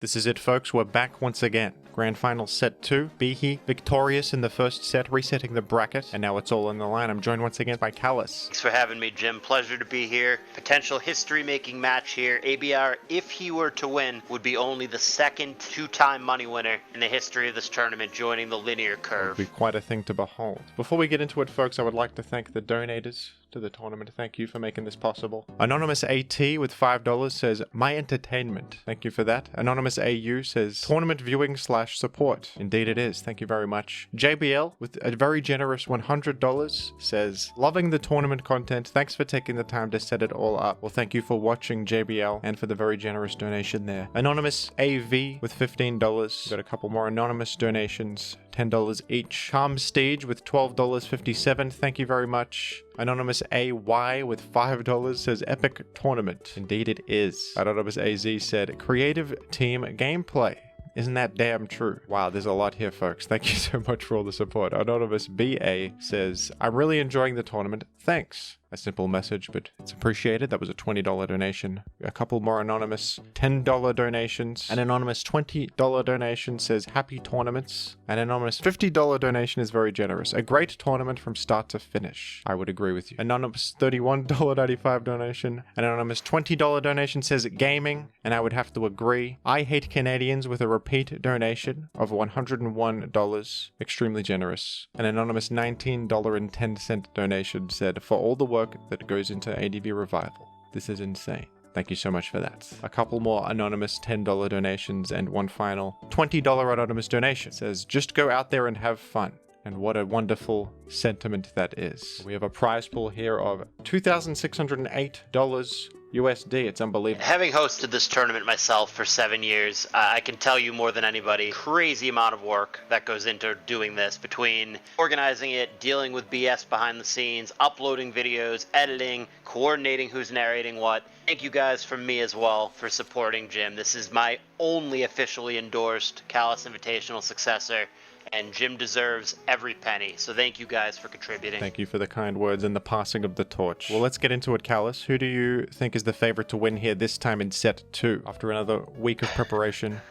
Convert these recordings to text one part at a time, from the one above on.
This is it, folks. We're back once again. Grand Final Set 2. BIHI victorious in the first set, resetting the bracket, and now it's all on the line. I'm joined once again by Callus. Thanks for having me, Jim. Pleasure to be here. Potential history-making match here. ABR, if he were to win, would be only the second two-time money winner in the history of this tournament, joining the linear curve. It would be quite a thing to behold. Before we get into it, folks, I would like to thank the donators to the tournament. Thank you for making this possible. Anonymous AT with $5 says, my entertainment. Thank you for that. Anonymous AU says, tournament viewing / support. Indeed it is. Thank you very much. JBL with a very generous $100 says, loving the tournament content. Thanks for taking the time to set it all up. Well, thank you for watching, JBL, and for the very generous donation there. Anonymous AV with $15. Got a couple more anonymous donations. $10 each. Calm Stage with $12.57. Thank you very much. Anonymous AY with $5 says epic tournament. Indeed it is. Anonymous AZ said creative team gameplay. Isn't that damn true? Wow, there's a lot here, folks. Thank you so much for all the support. Anonymous BA says, I'm really enjoying the tournament. Thanks. A simple message, but it's appreciated. That was a $20 donation. A couple more anonymous $10 donations. An anonymous $20 donation says happy tournaments. An anonymous $50 donation is very generous. A great tournament from start to finish. I would agree with you. Anonymous $31.95 donation. An anonymous $20 donation says gaming, and I would have to agree. I hate Canadians with a repeat donation of $101. Extremely generous. An anonymous $19.10 donation said, for all the work that goes into ADV Revival. This is insane. Thank you so much for that. A couple more anonymous $10 donations and one final $20 anonymous donation. It says, just go out there and have fun. And what a wonderful sentiment that is. We have a prize pool here of $2,608 USD. It's unbelievable. Having hosted this tournament myself for 7 years, I can tell you more than anybody, crazy amount of work that goes into doing this, between organizing it, dealing with BS behind the scenes, uploading videos, editing, coordinating who's narrating what. Thank you guys from me as well for supporting Jim. This is my only officially endorsed Callus Invitational successor, and Jim deserves every penny. So thank you guys for contributing. Thank you for the kind words and the passing of the torch. Well, let's get into it, Callus. Who do you think is the favorite to win here this time in set 2 after another week of preparation?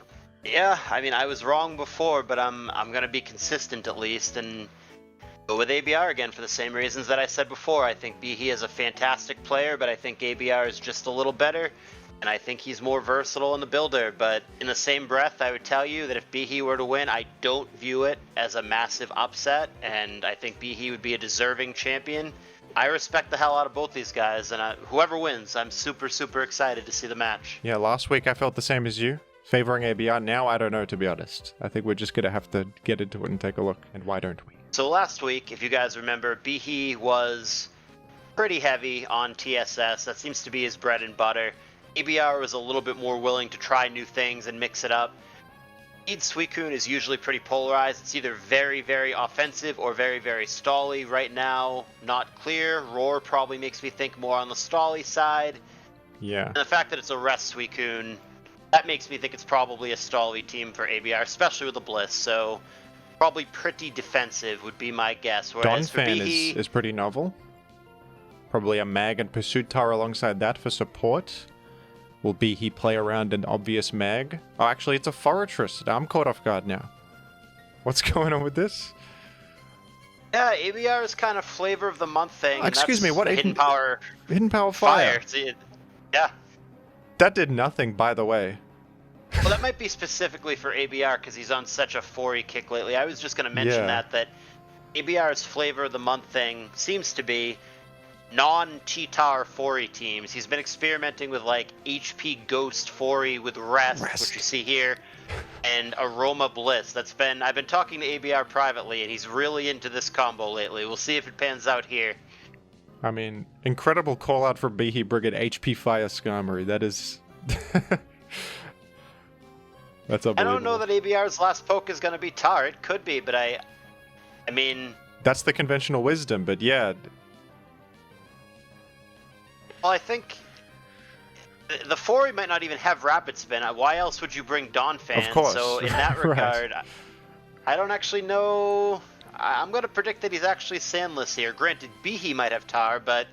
Yeah, I mean, I was wrong before, but I'm going to be consistent at least and go with ABR again for the same reasons that I said before. I think BIHI is a fantastic player, but I think ABR is just a little better. And I think he's more versatile in the builder, but in the same breath, I would tell you that if BIHI were to win, I don't view it as a massive upset, and I think BIHI would be a deserving champion. I respect the hell out of both these guys, and whoever wins, I'm super, super excited to see the match. Yeah, last week I felt the same as you, favoring ABR. Now I don't know, to be honest. I think we're just going to have to get into it and take a look, and why don't we? So last week, if you guys remember, BIHI was pretty heavy on TSS. That seems to be his bread and butter. ABR was a little bit more willing to try new things and mix it up. Suicune is usually pretty polarized. It's either very, very offensive or very, very stally. Right now, not clear. Roar probably makes me think more on the stally side. Yeah. And the fact that it's a rest Suicune, that makes me think it's probably a stally team for ABR, especially with the Bliss. So probably pretty defensive would be my guess. Whereas for BIHI, is pretty novel. Probably a Mag and Pursuitar alongside that for support. Will BIHI play around an obvious Mag? Oh, actually, it's a Forretress. I'm caught off guard now. What's going on with this? Yeah, ABR is kind of flavor of the month thing. Excuse me, what? Hidden Power? Hidden Power Fire. Yeah. That did nothing, by the way. Well, that might be specifically for ABR because he's on such a 4E kick lately. I was just going to mention that ABR's flavor of the month thing seems to be non-Cheetar 4E teams. He's been experimenting with like HP Ghost 4E with Rest, which you see here, and Aroma Bliss. I've been talking to ABR privately, and he's really into this combo lately. We'll see if it pans out here. I mean, incredible call out for BIHI Brigade HP Fire Skarmory. That is... That's unbelievable. I don't know that ABR's last poke is going to be Tar. It could be, but I mean... That's the conventional wisdom, but yeah... Well, I think the 4E might not even have Rapid Spin. Why else would you bring Donphan? Of course. So in that regard, Right. I don't actually know. I'm going to predict that he's actually sandless here. Granted, BIHI might have Tar, but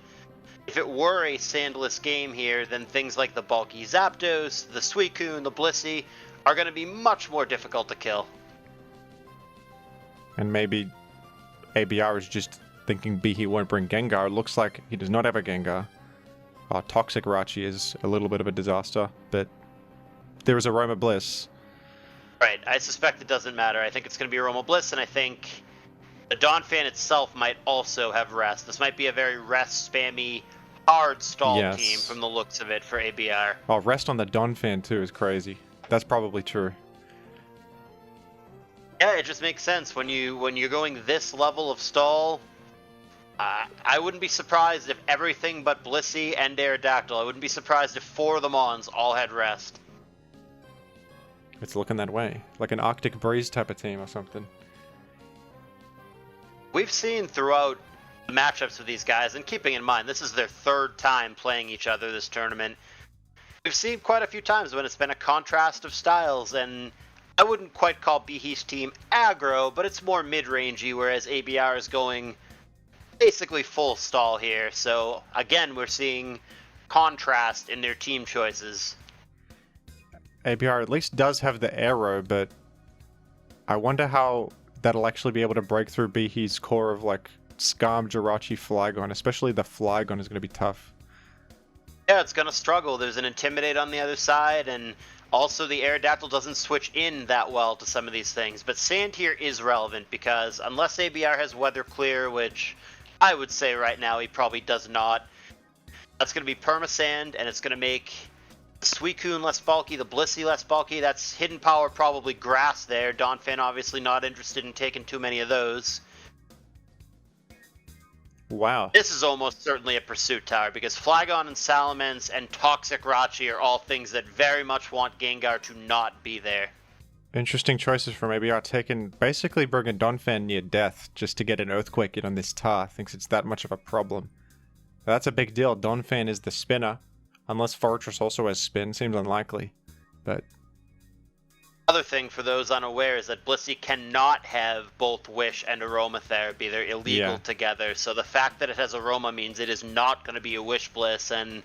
if it were a sandless game here, then things like the bulky Zapdos, the Suicune, the Blissey are going to be much more difficult to kill. And maybe ABR is just thinking BIHI won't bring Gengar. It looks like he does not have a Gengar. Toxic Rachi is a little bit of a disaster, but there is Aroma Bliss. Right, I suspect it doesn't matter. I think it's going to be Aroma Bliss, and I think the Donphan itself might also have rest. This might be a very rest-spammy, hard stall team from the looks of it for ABR. Oh, rest on the Donphan too is crazy. That's probably true. Yeah, it just makes sense when you're going this level of stall. I wouldn't be surprised if everything but Blissey and Aerodactyl. I wouldn't be surprised if 4 of the Mons all had rest. It's looking that way, like an Arctic Breeze type of team or something. We've seen throughout the matchups with these guys, and keeping in mind this is their 3rd time playing each other this tournament, we've seen quite a few times when it's been a contrast of styles, and I wouldn't quite call BIHI's team aggro, but it's more mid-rangey, whereas ABR is going basically full stall here. So again, we're seeing contrast in their team choices. ABR at least does have the arrow, but I wonder how that'll actually be able to break through BIHI's core of like Skarm, Jirachi, Flygon. Especially the Flygon is going to be tough. Yeah, it's going to struggle. There's an Intimidate on the other side, and also the Aerodactyl doesn't switch in that well to some of these things. But Sand here is relevant because unless ABR has Weather Clear, which I would say right now he probably does not, that's going to be Permasand, and it's going to make the Suicune less bulky, the Blissey less bulky. That's Hidden Power, probably Grass there. Donphan obviously not interested in taking too many of those. Wow. This is almost certainly a Pursuit Tower because Flygon and Salamence and Toxic Rachi are all things that very much want Gengar to not be there. Interesting choices from ABR, taking basically bringing Donphan near death just to get an Earthquake in on this Tar. Thinks it's that much of a problem. That's a big deal. Donphan is the spinner. Unless Fortress also has spin, seems unlikely. But other thing for those unaware is that Blissey cannot have both Wish and Aromatherapy. They're illegal together. So the fact that it has Aroma means it is not going to be a Wish Bliss, and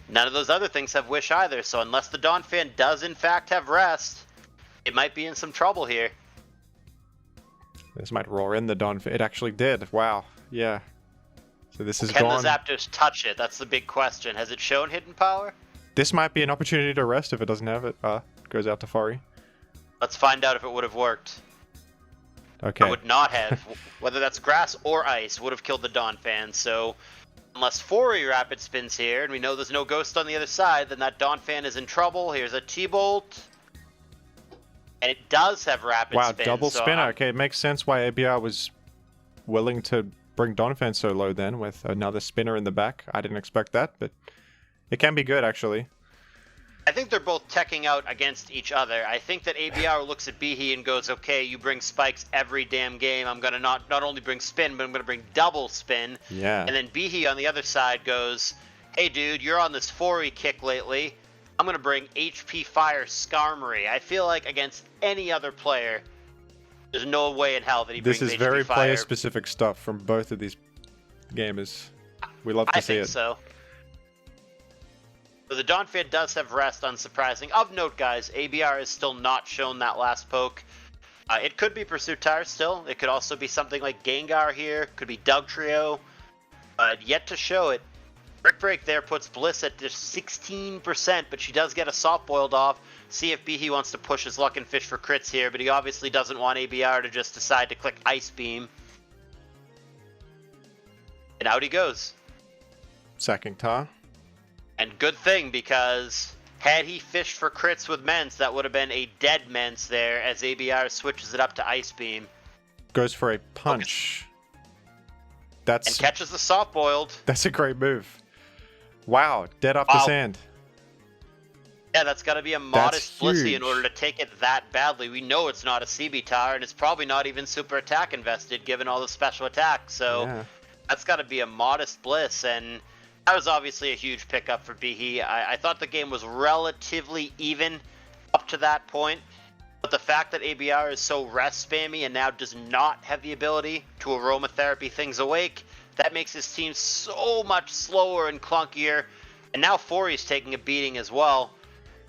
none of those other things have Wish either. So unless the Donphan does in fact have Rest, it might be in some trouble here. This might roar in the Donphan. It actually did. Wow. Yeah. So this is gone. Can the Zapdos touch it? That's the big question. Has it shown Hidden Power? This might be an opportunity to rest if it doesn't have it. Goes out to Fari. Let's find out if it would have worked. Okay. It would not have. Whether that's Grass or Ice would have killed the Donphan. So unless Fori Rapid spins here, and we know there's no Ghost on the other side, then that Donphan is in trouble. Here's a T-Bolt. And it does have Rapid Spin. Wow, double spinner. Okay, it makes sense why ABR was willing to bring Donphan so low then with another spinner in the back. I didn't expect that, but it can be good actually. I think they're both teching out against each other. I think that ABR looks at BIHI and goes, okay, you bring spikes every damn game. I'm going to not only bring spin, but I'm going to bring double spin. Yeah. And then BIHI on the other side goes, hey dude, you're on this 4E kick lately. I'm going to bring HP Fire Skarmory. I feel like against any other player, there's no way in hell that he brings HP Fire. This is very player-specific stuff from both of these gamers. We love to see it. I think so. So the Donphan does have Rest, unsurprising. Of note, guys, ABR has still not shown that last poke. It could be Pursuit Tire still. It could also be something like Gengar here. Could be Dugtrio. Yet to show it. Brick Break there puts Bliss at just 16%, but she does get a Soft Boiled off. See if BIHI wants to push his luck and fish for crits here, but he obviously doesn't want ABR to just decide to click Ice Beam. And out he goes. Sacking Tar. And good thing, because had he fished for crits with Mence, that would have been a dead Mence there as ABR switches it up to Ice Beam. Goes for a punch. And catches the Soft Boiled. That's a great move. Wow, dead off the sand. Yeah, that's got to be a modest Blissey in order to take it that badly. We know it's not a CB Tar, and it's probably not even super attack invested given all the special attacks. So that's got to be a modest Bliss, and that was obviously a huge pickup for BIHI. I thought the game was relatively even up to that point, but the fact that ABR is so rest spammy and now does not have the ability to aromatherapy things awake, that makes his team so much slower and clunkier. And now Fori's taking a beating as well.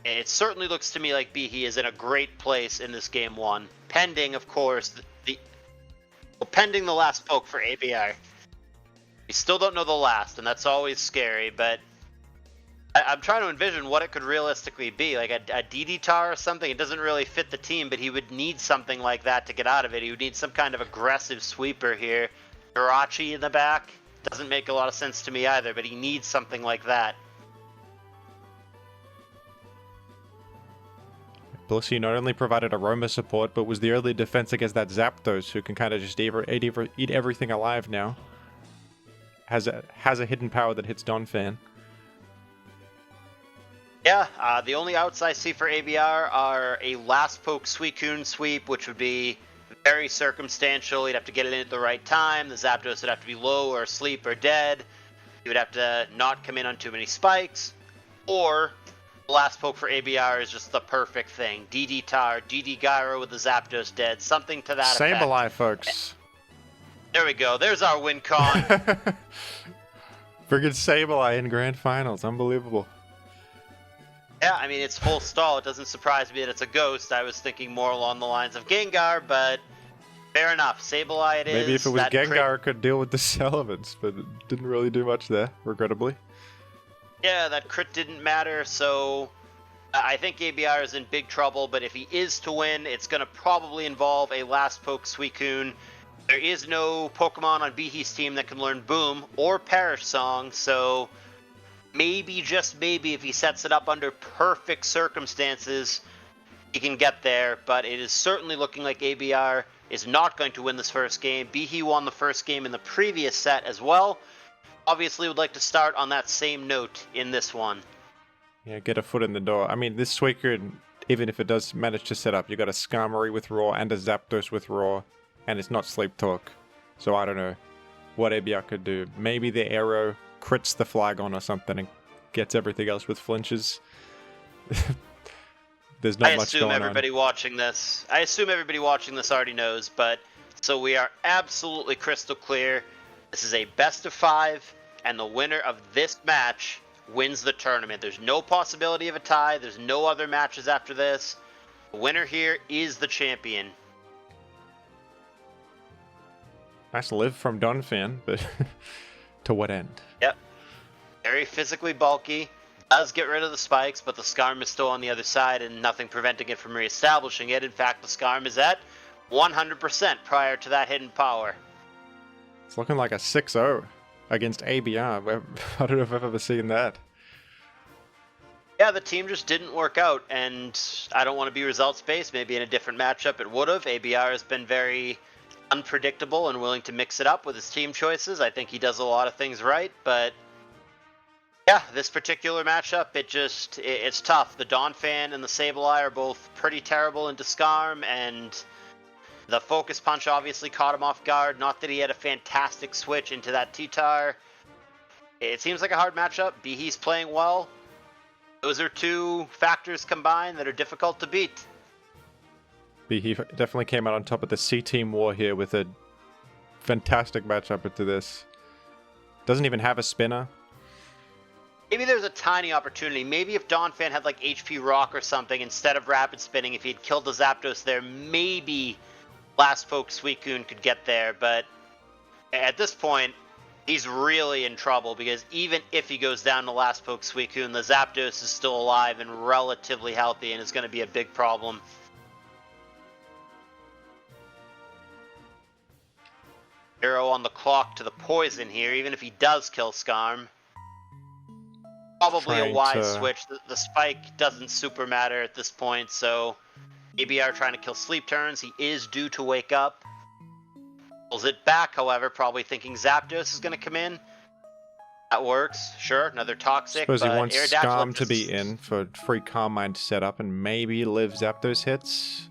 It certainly looks to me like BIHI is in a great place in this game 1. Pending, of course, pending the last poke for ABR. We still don't know the last, and that's always scary, but I'm trying to envision what it could realistically be. Like a DD-tar or something. It doesn't really fit the team, but he would need something like that to get out of it. He would need some kind of aggressive sweeper here. Jirachi in the back. Doesn't make a lot of sense to me either, but he needs something like that. Blissey not only provided aroma support, but was the early defense against that Zapdos, who can kind of just eat everything alive now. Has a hidden power that hits Donphan. Yeah, the only outs I see for ABR are a last poke Suicune sweep, which would be very circumstantial. You'd have to get it in at the right time. The Zapdos would have to be low or asleep or dead. You would have to not come in on too many spikes. Or the last poke for ABR is just the perfect thing. DD-tar, DD Gyro with the Zapdos dead. Something to that effect. Sableye, folks. There we go. There's our win con. Friggin' Sableye in Grand Finals. Unbelievable. Yeah, I mean, it's full stall. It doesn't surprise me that it's a ghost. I was thinking more along the lines of Gengar, but fair enough. Sableye it is. Maybe if it was Gengar, it could deal with the Salamence, but it didn't really do much there, regrettably. Yeah, that crit didn't matter, so I think ABR is in big trouble, but if he is to win, it's going to probably involve a last poke Suicune. There is no Pokemon on BIHI's team that can learn Boom or Perish Song, so maybe, just maybe, if he sets it up under perfect circumstances, he can get there, but it is certainly looking like ABR is not going to win this first game. BIHI won the first game in the previous set as well. Obviously would like to start on that same note in this one. Yeah, get a foot in the door. I mean, this Suicune, even if it does manage to set up, you got a Skarmory with Raw and a Zapdos with Raw, and it's not Sleep Talk. So I don't know what ABR could do. Maybe the Arrow crits the Flygon or something and gets everything else with flinches. There's not much going on. I assume everybody watching this already knows, but so we are absolutely crystal clear. This is a best of 5, and the winner of this match wins the tournament. There's no possibility of a tie. There's no other matches after this. The winner here is the champion. Nice live from Donphan, but to what end? Yep. Very physically bulky. Does get rid of the spikes, but the Skarm is still on the other side and nothing preventing it from reestablishing it. In fact, the Skarm is at 100% prior to that hidden power. It's looking like a 6-0 against ABR. I don't know if I've ever seen that. Yeah, the team just didn't work out, and I don't want to be results-based. Maybe in a different matchup it would have. ABR has been very unpredictable and willing to mix it up with his team choices. I think he does a lot of things right, but yeah, this particular matchup, it's tough. The Donphan and the Sableye are both pretty terrible into Skarm, and the Focus Punch obviously caught him off guard. Not that he had a fantastic switch into that T-Tar. It seems like a hard matchup. BIHI's playing well. Those are two factors combined that are difficult to beat. BIHI definitely came out on top of the C-Team war here with a fantastic matchup into this. Doesn't even have a spinner. Maybe there's a tiny opportunity. Maybe if Donphan had like HP Rock or something instead of Rapid Spinning, if he had killed the Zapdos there, maybe Last Poke Suicune could get there. But at this point, he's really in trouble because even if he goes down to Last Poke Suicune, the Zapdos is still alive and relatively healthy and is going to be a big problem. Arrow on the clock to the poison here, even if he does kill Skarm. Probably a wise switch. The spike doesn't super matter at this point, so ABR trying to kill Sleep Turns. He is due to wake up. Pulls it back, however, probably thinking Zapdos is going to come in. That works. Sure, another Toxic. I suppose he wants Skarm to be in for free Calm Mind setup and maybe live Zapdos hits.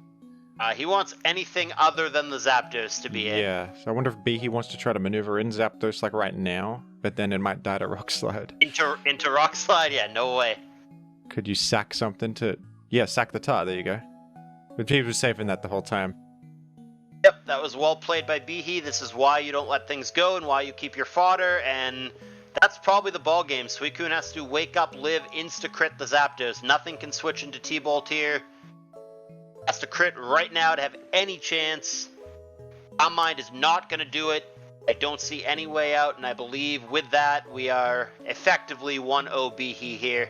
He wants anything other than the Zapdos to be in. Yeah, so I wonder if BIHI wants to try to maneuver in Zapdos like right now, but then it might die to Rock Slide. Into Rock Slide? Yeah, no way. Could you sack something to... Yeah, sack the Tar, there you go. But BIHI was safe in that the whole time. Yep, that was well played by BIHI. This is why you don't let things go and why you keep your fodder, and That's probably the ball game. Suicune has to wake up, live, insta-crit the Zapdos. Nothing can switch into T-Bolt here. Has to crit right now to have any chance. Mind is not going to do it. I don't see any way out, and I believe with that, we are effectively 1-0 BIHI here.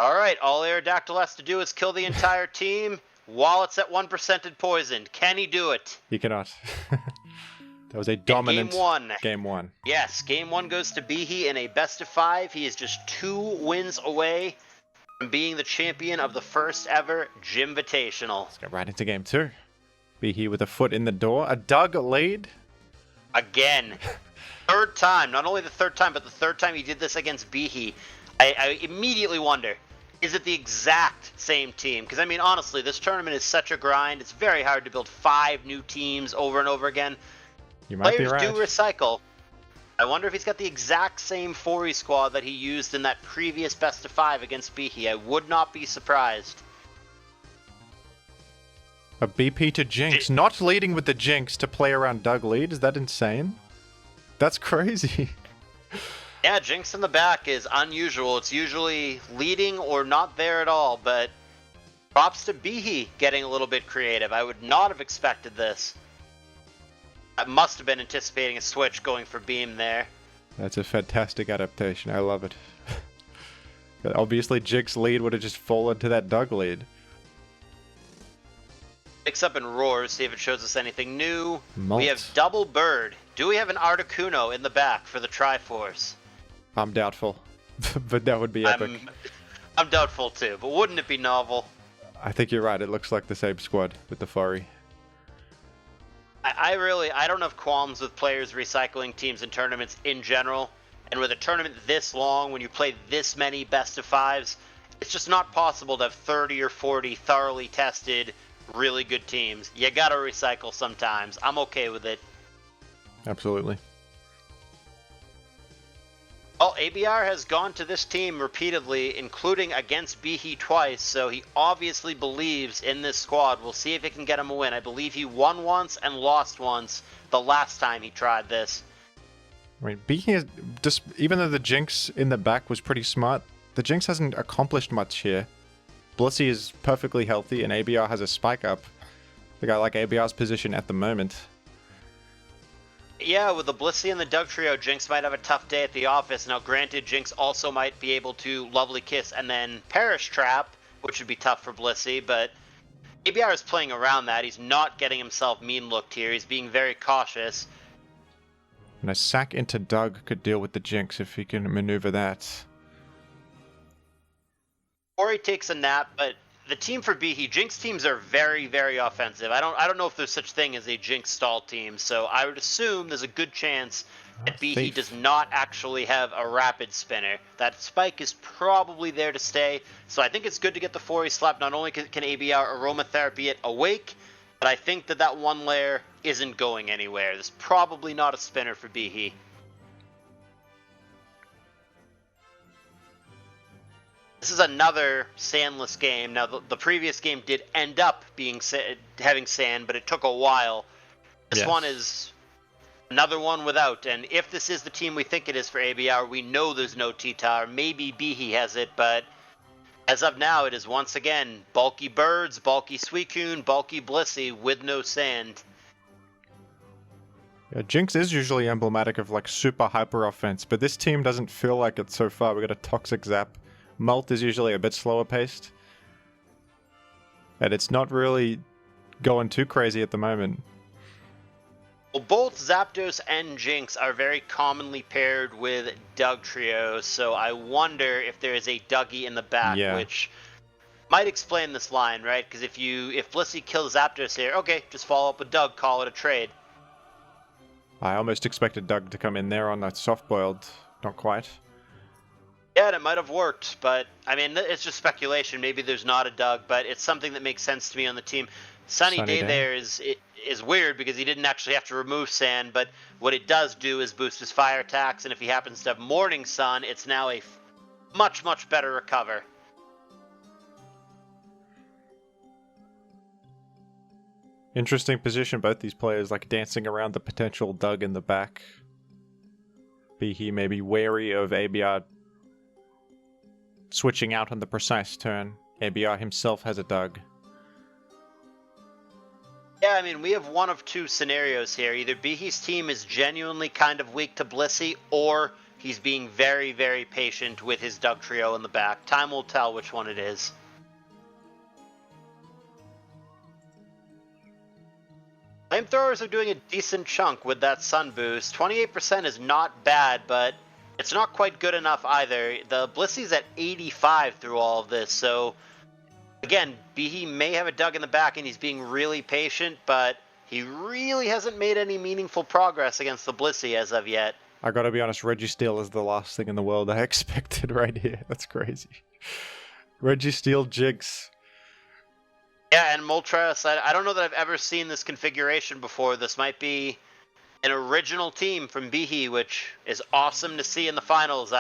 Alright, all Aerodactyl has to do is kill the entire team while it's at 1%ed poisoned. Can he do it? He cannot. That was a dominant game one. Yes, game one goes to BIHI in a best of 5. He is just 2 wins away from being the champion of the first ever Jimvitational. Let's get right into game 2. BIHI with a foot in the door. A Doug lead. Again. Third time. Not only the third time, but the third time he did this against BIHI. I immediately wonder, is it the exact same team? Because, I mean, honestly, this tournament is such a grind. It's very hard to build 5 new teams over and over again. You might be right. Players do recycle. I wonder if he's got the exact same 4E squad that he used in that previous best of 5 against BIHI. I would not be surprised. A BP to Jinx. Not leading with the Jinx to play around Doug lead. Is that insane? That's crazy. Yeah, Jinx in the back is unusual. It's usually leading or not there at all, but props to BIHI getting a little bit creative. I would not have expected this. I must have been anticipating a switch going for Beam there. That's a fantastic adaptation. I love it. Obviously, Jinx lead would have just fallen to that Doug lead. Picks up and roars, see if it shows us anything new. Molt. We have Double Bird. Do we have an Articuno in the back for the Triforce? I'm doubtful, but that would be epic. I'm doubtful too, but wouldn't it be novel? I think you're right. It looks like the same squad with the Furry. I don't have qualms with players recycling teams in tournaments in general, and with a tournament this long, when you play this many best of 5s, it's just not possible to have 30 or 40 thoroughly tested, really good teams. You gotta recycle sometimes. I'm okay with it. Absolutely. Well, ABR has gone to this team repeatedly, including against BIHI twice, so he obviously believes in this squad. We'll see if it can get him a win. I believe he won once and lost once the last time he tried this. I mean, BIHI is just, even though the Jinx in the back was pretty smart, the Jinx hasn't accomplished much here. Blissey is perfectly healthy, and ABR has a spike up. I think I like ABR's position at the moment. Yeah, with the Blissey and the Doug trio, Jinx might have a tough day at the office. Now, granted, Jinx also might be able to Lovely Kiss and then Perish Trap, which would be tough for Blissey, but ABR is playing around that. He's not getting himself mean-looked here. He's being very cautious. And a sack into Doug could deal with the Jinx if he can maneuver that. Or he takes a nap, but the team for BIHI, Jinx teams are very, very offensive. I don't know if there's such thing as a Jinx stall team, so I would assume there's a good chance that BIHI does not actually have a rapid spinner. That spike is probably there to stay, so I think it's good to get the 4E slap. Not only can ABR aromatherapy it awake, but I think that one layer isn't going anywhere. There's probably not a spinner for BIHI. This is another sandless game. Now, the previous game did end up being having sand, but it took a while. This one is another one without, and if this is the team we think it is for ABR, we know there's no T-Tar. Maybe BIHI has it, but as of now, it is once again bulky Birds, bulky Suicune, bulky Blissey with no sand. Yeah, Jinx is usually emblematic of like super hyper offense, but this team doesn't feel like it so far. We got a Toxic Zap. Molt is usually a bit slower paced. And it's not really going too crazy at the moment. Well, both Zapdos and Jinx are very commonly paired with Doug trios, so I wonder if there is a Dougie in the back, which might explain this line, right? Because if Blissey kills Zapdos here, okay, just follow up with Doug, call it a trade. I almost expected Doug to come in there on that soft-boiled. Not quite. Yeah, and it might have worked, but, I mean, it's just speculation. Maybe there's not a Doug, but it's something that makes sense to me on the team. Sunny Day there is weird because he didn't actually have to remove Sand, but what it does do is boost his fire attacks, and if he happens to have Morning Sun, it's now a much, much better recover. Interesting position, both these players, like dancing around the potential dug in the back. BIHI may be wary of ABR switching out on the precise turn. ABR himself has a dug. Yeah, I mean, we have one of two scenarios here. Either BIHI's team is genuinely kind of weak to Blissey, or he's being very, very patient with his Dug Trio in the back. Time will tell which one it is. Flamethrowers are doing a decent chunk with that Sun Boost. 28% is not bad, but it's not quite good enough either. The Blissey's at 85 through all of this, so again, BIHI may have a dug in the back and he's being really patient, but he really hasn't made any meaningful progress against the Blissey as of yet. I gotta be honest, Registeel is the last thing in the world I expected right here. That's crazy. Registeel Jigs. Yeah, and Moltres, I don't know that I've ever seen this configuration before. This might be an original team from BIHI, which is awesome to see in the finals.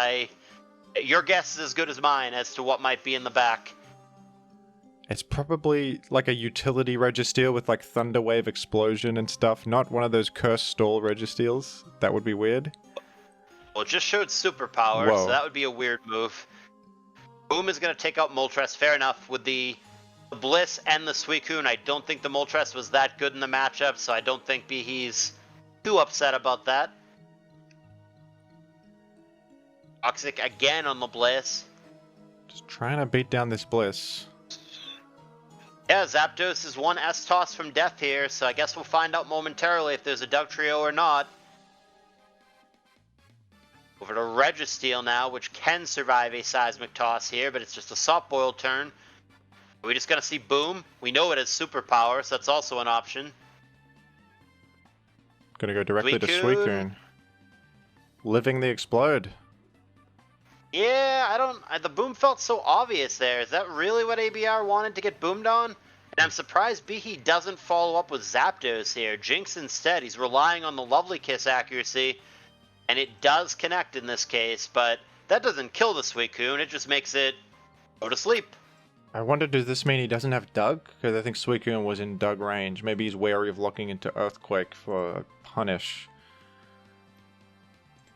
Your guess is as good as mine as to what might be in the back. It's probably like a utility Registeel with like Thunderwave Explosion and stuff, not one of those Curse Stall Registeels. That would be weird. Well, it just showed Superpower, so that would be a weird move. Boom is going to take out Moltres, fair enough. With the Bliss and the Suicune, I don't think the Moltres was that good in the matchup, so I don't think BIHI's too upset about that. Toxic again on the Bliss. Just trying to beat down this Bliss. Yeah, Zapdos is one S-Toss from death here, so I guess we'll find out momentarily if there's a Dug Trio or not. Over to Registeel now, which can survive a Seismic Toss here, but it's just a Soft Boil turn. Are we just going to see Boom? We know it has Superpower, so that's also an option. Gonna go directly to Suicune. Living the Explode. Yeah, the Boom felt so obvious there. Is that really what ABR wanted to get boomed on? And I'm surprised BIHI doesn't follow up with Zapdos here. Jinx instead, he's relying on the Lovely Kiss accuracy, and it does connect in this case, but that doesn't kill the Suicune, it just makes it go to sleep. I wonder, does this mean he doesn't have Dug? Because I think Suicune was in Dug range. Maybe he's wary of locking into Earthquake for Punish.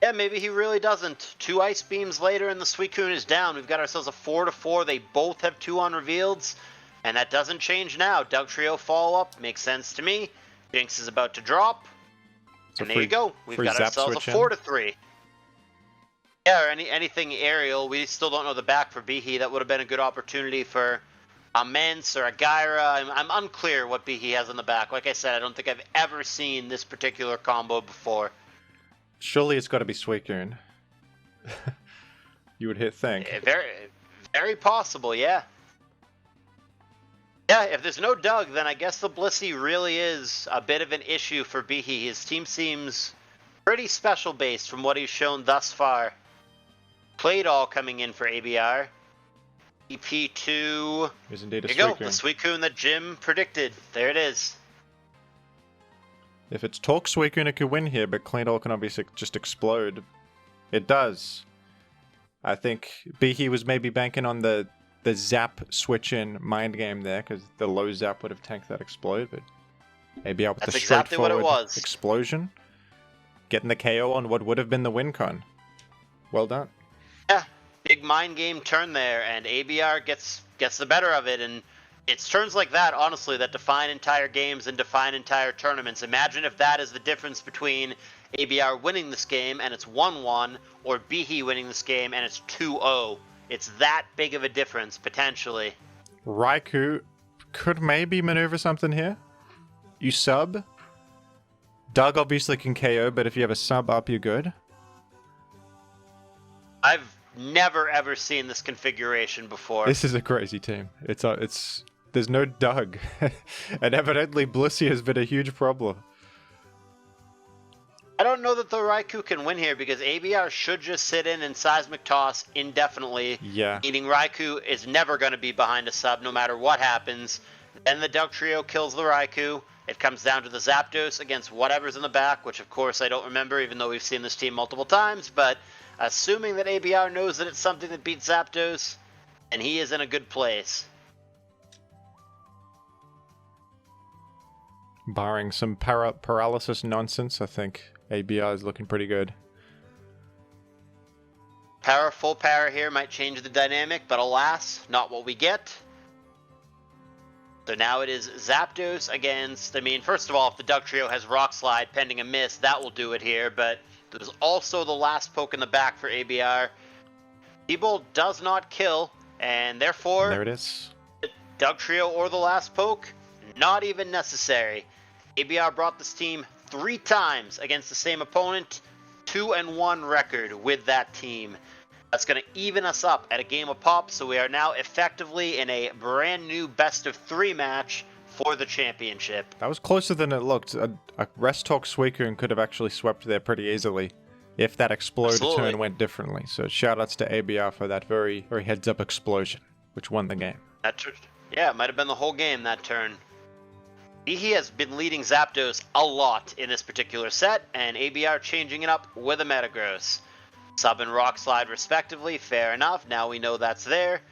Yeah, maybe he really doesn't. 2 Ice Beams later and the Suicune is down. We've got ourselves a 4-4. They both have 2 unrevealeds, and that doesn't change now. Dug Trio follow-up makes sense to me. Jinx is about to drop. And there you go. We've got ourselves a 4-3. Yeah, or anything aerial. We still don't know the back for BIHI. That would have been a good opportunity for a Mence or a Gyra. I'm unclear what BIHI has on the back. Like I said, I don't think I've ever seen this particular combo before. Surely it's got to be Suicune. You would think. Very, very possible, yeah. Yeah, if there's no Dug, then I guess the Blissey really is a bit of an issue for BIHI. His team seems pretty special based from what he's shown thus far. Claydol coming in for ABR. EP2. Is indeed a There you Suicune. go, the Suicune that Jim predicted. There it is. If it's Talk Suicune, it could win here, but Claydol can obviously just explode. It does. I think BIHI was maybe banking on the zap switch-in mind game there, because the low zap would have tanked that explode, but ABR with That's the exactly what it straightforward was. explosion. Getting the KO on what would have been the win con. Well done. Yeah, big mind game turn there, and ABR gets the better of it, and it's turns like that, honestly, that define entire games and define entire tournaments. Imagine if that is the difference between ABR winning this game and it's 1-1, or BIHI winning this game and it's 2-0. It's that big of a difference, potentially. Raikou could maybe maneuver something here. You sub. Dug obviously can KO, but if you have a sub up, you're good. I've never ever seen this configuration before. This is a crazy team. There's no Dug. And evidently Blissey has been a huge problem. I don't know that the Raikou can win here because ABR should just sit in and Seismic Toss indefinitely. Yeah. Meaning Raikou is never going to be behind a sub no matter what happens. Then the Dug Trio kills the Raikou. It comes down to the Zapdos against whatever's in the back, which of course I don't remember even though we've seen this team multiple times. But assuming that ABR knows that it's something that beats Zapdos, and he is in a good place. Barring some paralysis nonsense, I think ABR is looking pretty good. Full power here might change the dynamic, but alas, not what we get. So now it is Zapdos against, I mean, first of all, if the Dugtrio has Rock Slide pending a miss, that will do it here, but there's also the last poke in the back for ABR. T-Bolt does not kill, and therefore, And there it is. Dugtrio or the last poke, not even necessary. ABR brought this team 3 times against the same opponent, 2-1 record with that team. That's going to even us up at a game of pop, so we are now effectively in a brand new best-of-3 match for the championship. That was closer than it looked. A Rest Talk Suicune could have actually swept there pretty easily if that explode turn went differently. So shoutouts to ABR for that very, very heads-up explosion, which won the game. Yeah, it might have been the whole game that turn. BIHI has been leading Zapdos a lot in this particular set, and ABR changing it up with a Metagross. Sub and Rock Slide respectively, fair enough. Now we know that's there.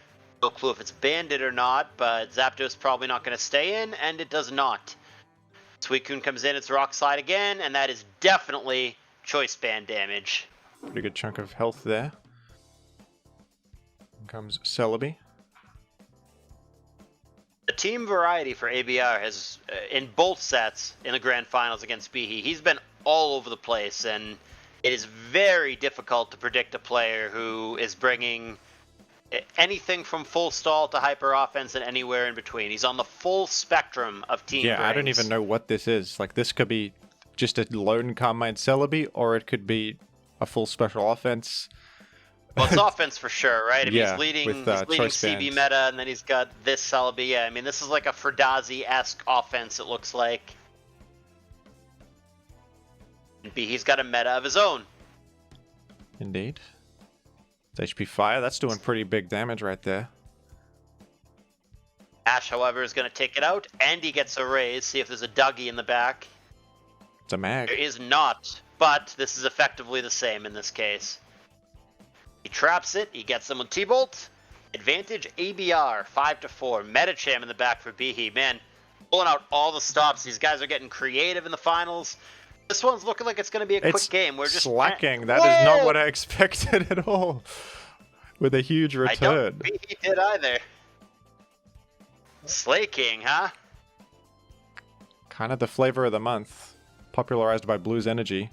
No clue if it's banded or not, but Zapdos probably not going to stay in, and it does not. Suicune comes in, it's Rock Slide again, and that is definitely Choice Band damage. Pretty good chunk of health there. In comes Celebi. The team variety for ABR has, in both sets in the grand finals against BIHI, he's been all over the place, and it is very difficult to predict a player who is bringing anything from full stall to hyper offense and anywhere in between. He's on the full spectrum of team Yeah, brings. I don't even know what this is. Like, this could be just a lone Carmine Celebi, or it could be a full special offense. Well, it's offense for sure, right? I mean, Yeah, he's leading with, CB meta, and then he's got this Celebi. Yeah, I mean, this is like a Ferdazi-esque offense, it looks like. And BIHI's got a meta of his own. Indeed. It's HP Fire. That's doing pretty big damage right there. Ash, however, is going to take it out, and he gets a raise. See if there's a Dougie in the back. It's a mag. There is not, but this is effectively the same in this case. He traps it. He gets them with T-Bolt. Advantage ABR, 5-4. Metacham in the back for BIHI. Man, pulling out all the stops. These guys are getting creative in the finals. This one's looking like it's going to be a quick game. We're just slacking. That is not what I expected at all. With a huge return. I don't think he did either. Slay King, huh? Kind of the flavor of the month. Popularized by Blues Energy.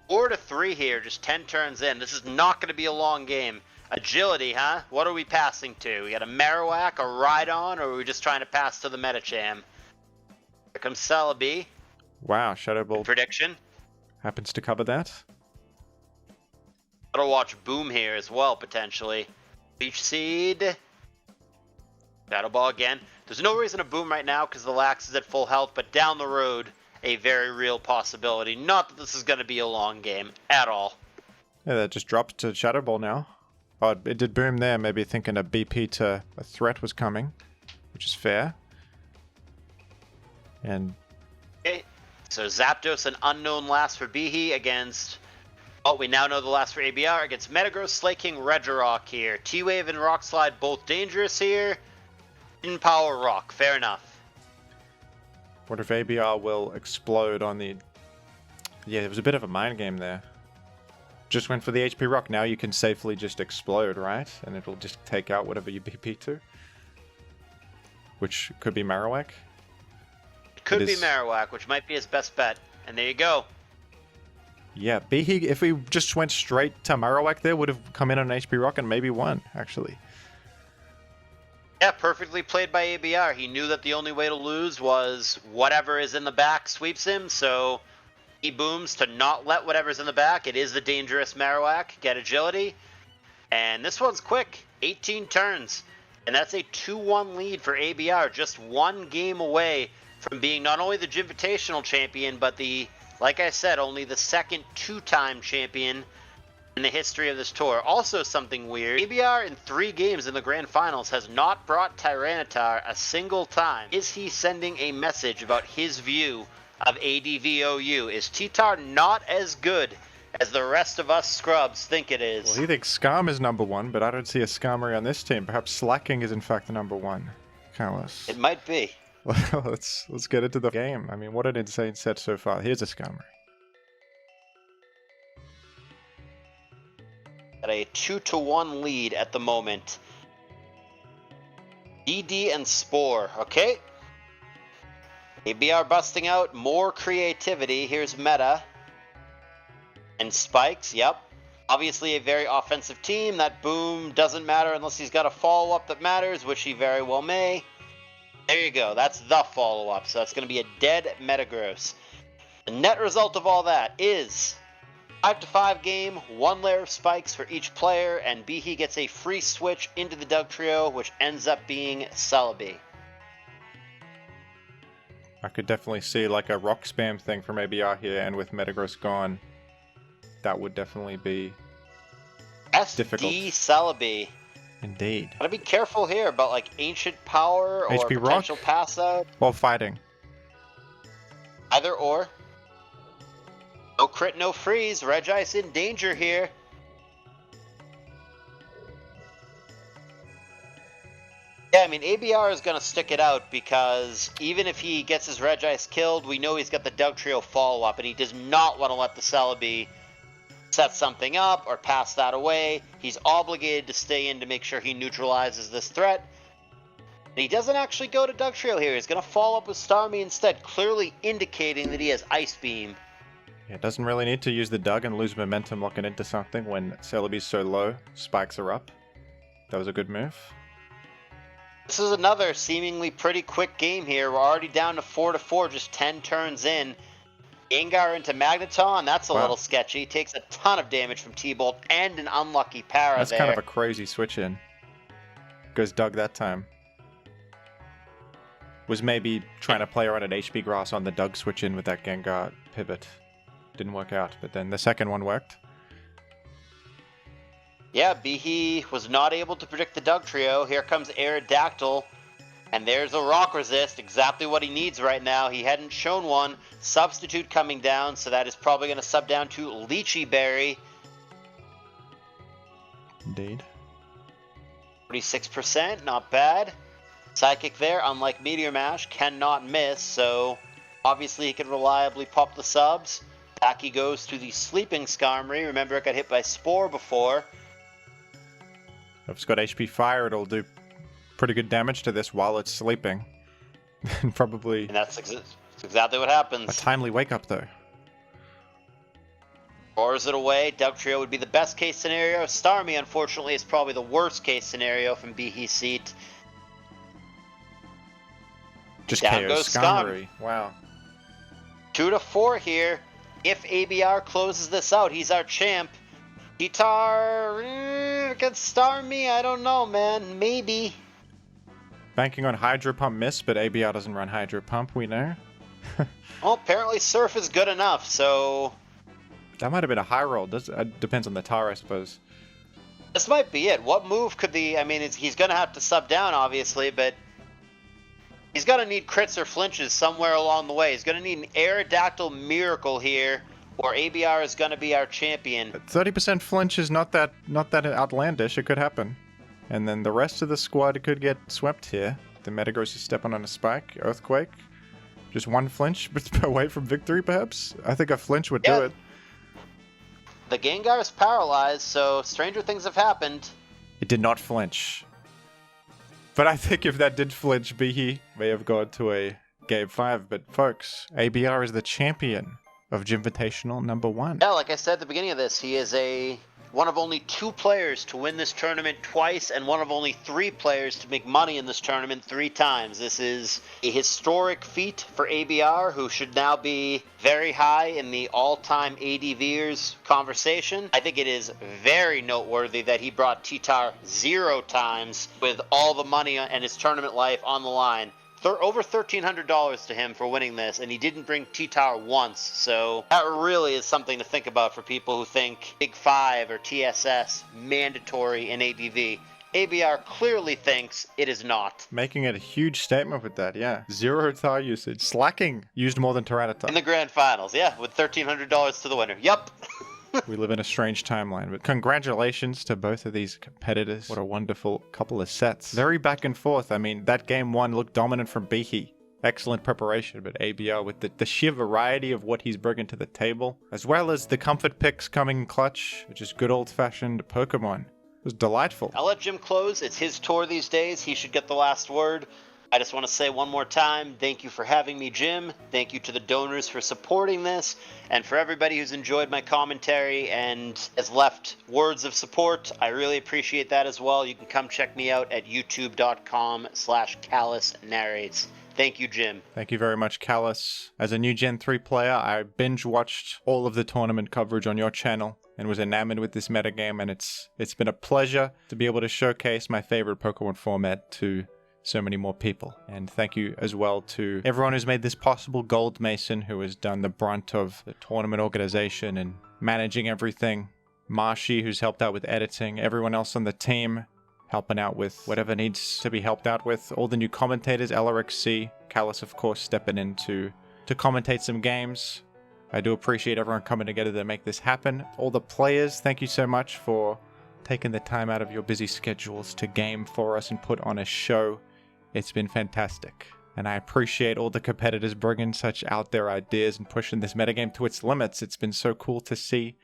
4-3 here, just 10 turns in. This is not going to be a long game. Agility, huh? What are we passing to? We got a Marowak, a Rhydon, or are we just trying to pass to the Metacham? Here comes Celebi. Wow, Shadow Ball Prediction. happens to cover that. Gotta watch Boom here as well, potentially. Leech Seed. Shadow Ball again. There's no reason to Boom right now because the Lax is at full health, but down the road, a very real possibility. Not that this is going to be a long game at all. Yeah, that just dropped to Shadow Ball now. Oh, it did Boom there, maybe thinking a BP to a threat was coming, which is fair. And Okay, so Zapdos, an unknown last for BIHI against... Oh, we now know the last for ABR against Metagross, Slay King, Regirock here. T-Wave and Rock Slide both dangerous here. In Power Rock, fair enough. what if ABR will explode on the... Yeah, it was a bit of a mind game there. Just went for the HP Rock. Now you can safely just explode, right? And it'll just take out whatever you BP to. Which could be Marowak. It could be Marowak, which might be his best bet. And there you go. Yeah, BIHI, if we just went straight to Marowak there, would have come in on an HP Rock and maybe won, actually. Yeah, perfectly played by ABR. He knew that the only way to lose was whatever is in the back sweeps him, so he booms to not let whatever's in the back. It is the dangerous Marowak. Get agility. And this one's quick. 18 turns. And that's a 2-1 lead for ABR. Just one game away from being not only the Jimvitational champion, but the, like I said, only the second 2-time champion in the history of this tour. Also something weird, ABR in 3 games in the grand finals has not brought Tyranitar a single time. Is he sending a message about his view of ADV OU? Is T-Tar not as good as the rest of us scrubs think it is? Well, he thinks Skarm is number 1, but I don't see a Skarmory on this team. Perhaps Slacking is in fact the number 1. Carlos. It might be. let's get into the game. I mean, what an insane set so far. Here's a Skarmory. At a 2-1 lead at the moment. DD and Spore, okay. ABR busting out, more creativity. Here's Meta. And Spikes, yep. Obviously a very offensive team. That boom doesn't matter unless he's got a follow-up that matters, which he very well may. There you go, that's the follow-up. So that's going to be a dead Metagross. The net result of all that is 5-5 game, 1 layer of spikes for each player, and BIHI gets a free switch into the Dugtrio, which ends up being Celebi. I could definitely see like a rock spam thing from ABR here, and with Metagross gone, that would definitely be difficult. SD Celebi. Indeed. Gotta be careful here about like Ancient Power or HP potential Rock? Pass Out. While fighting. Either or. No crit, no freeze. Regice in danger here. Yeah, I mean, ABR is going to stick it out because even if he gets his Regice killed, we know he's got the Dugtrio follow-up, and he does not want to let the Celebi set something up or pass that away. He's obligated to stay in to make sure he neutralizes this threat. And he doesn't actually go to Dugtrio here. He's going to follow up with Starmie instead, clearly indicating that he has Ice Beam. Yeah, doesn't really need to use the Dug and lose momentum locking into something when Celebi's so low. Spikes are up. That was a good move. This is another seemingly pretty quick game here. We're already down to 4-4, just 10 turns in. Gengar into Magneton, that's a little sketchy. Takes a ton of damage from T-Bolt and an unlucky para That's there. kind of a crazy switch in. Goes Dug that time. Was maybe trying to play around an HP Grass on the Dug switch in with that Gengar pivot. Didn't work out, but then the second one worked. Yeah, BIHI was not able to predict the Dugtrio. Here comes Aerodactyl. And there's a Rock Resist, exactly what he needs right now. He hadn't shown one. Substitute coming down, so that is probably going to sub down to Lychee Berry. Indeed. 46%, not bad. Psychic there, unlike Meteor Mash, cannot miss, so obviously he can reliably pop the subs. Back he goes to the Sleeping Skarmory. Remember, it got hit by Spore before. If it's got HP Fire, it'll do pretty good damage to this while it's sleeping. And probably And that's exactly what happens. a timely wake up though. Roars it away. Dugtrio would be the best case scenario. Starmie, unfortunately, is probably the worst case scenario from BIHI's seat. Just Down KO goes Skarmory. Wow. 2-4 here. If ABR closes this out, he's our champ. Guitar against Starmie, I don't know, man. Maybe. Banking on Hydro Pump miss, but ABR doesn't run Hydro Pump, we know. Well, apparently Surf is good enough, so That might have been a high roll. Depends on the tar, I suppose. this might be it. What move could the... I mean, he's going to have to sub down, obviously, but he's going to need crits or flinches somewhere along the way. He's going to need an Aerodactyl Miracle here, or ABR is going to be our champion. 30% flinch is not that outlandish. It could happen. And then the rest of the squad could get swept here. The Metagross is stepping on a spike. Earthquake. Just one flinch away from victory, perhaps? I think a flinch would do it. The Gengar is paralyzed, so stranger things have happened. It did not flinch. But I think if that did flinch, BIHI may have gone to a Game 5. But folks, ABR is the champion of Jimvitational #1. Yeah, like I said at the beginning of this, he is one of only 2 players to win this tournament twice, and one of only 3 players to make money in this tournament 3 times. This is a historic feat for ABR, who should now be very high in the all-time ADVers conversation. I think it is very noteworthy that he brought T-Tar 0 times with all the money and his tournament life on the line. Over $1,300 to him for winning this, and he didn't bring T-Tower once, so that really is something to think about for people who think Big 5 or TSS mandatory in ADV. ABR clearly thinks it is not. Making it a huge statement with that, yeah. 0 tar usage. Slacking used more than Tyranitar. In the grand finals, yeah, with $1,300 to the winner. Yup. We live in a strange timeline, but congratulations to both of these competitors. What a wonderful couple of sets. Very back and forth. I mean, that game 1 looked dominant from BIHI. excellent preparation, but ABR with the sheer variety of what he's bringing to the table, as well as the comfort picks coming clutch, which is good old-fashioned Pokemon. It was delightful. I'll let Jim close. It's his tour these days. He should get the last word. I just want to say one more time, thank you for having me, Jim. Thank you to the donors for supporting this, and for everybody who's enjoyed my commentary and has left words of support. I really appreciate that as well. You can come check me out at youtube.com/CallusNarrates. Thank you, Jim. Thank you very much, Callus. As a new Gen 3 player, I binge-watched all of the tournament coverage on your channel and was enamored with this metagame, and it's been a pleasure to be able to showcase my favorite Pokemon format to so many more people. And thank you as well to everyone who's made this possible. Gold Mason, who has done the brunt of the tournament organization and managing everything. Marshy, who's helped out with editing. Everyone else on the team helping out with whatever needs to be helped out with. All the new commentators, LRXC, Callus, of course, stepping in to commentate some games. I do appreciate everyone coming together to make this happen. All the players, thank you so much for taking the time out of your busy schedules to game for us and put on a show. It's been fantastic, and I appreciate all the competitors bringing such out there ideas and pushing this metagame to its limits. It's been so cool to see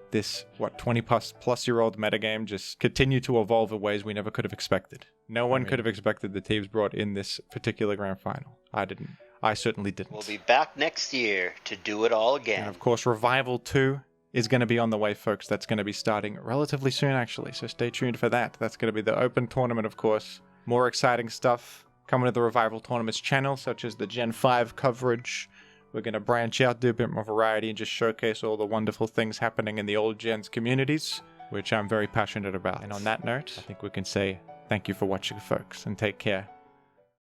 this, 20 plus year old metagame just continue to evolve in ways we never could have expected. No one could have expected the teams brought in this particular grand final. I didn't. I certainly didn't. We'll be back next year to do it all again. And of course, Revival 2 is going to be on the way, folks. That's going to be starting relatively soon, actually, so stay tuned for that. That's going to be the open tournament, of course. More exciting stuff coming to the Revival Tournaments channel, such as the Gen 5 coverage. We're going to branch out, do a bit more variety, and just showcase all the wonderful things happening in the old Gens communities, which I'm very passionate about. And on that note, I think we can say thank you for watching, folks, and take care.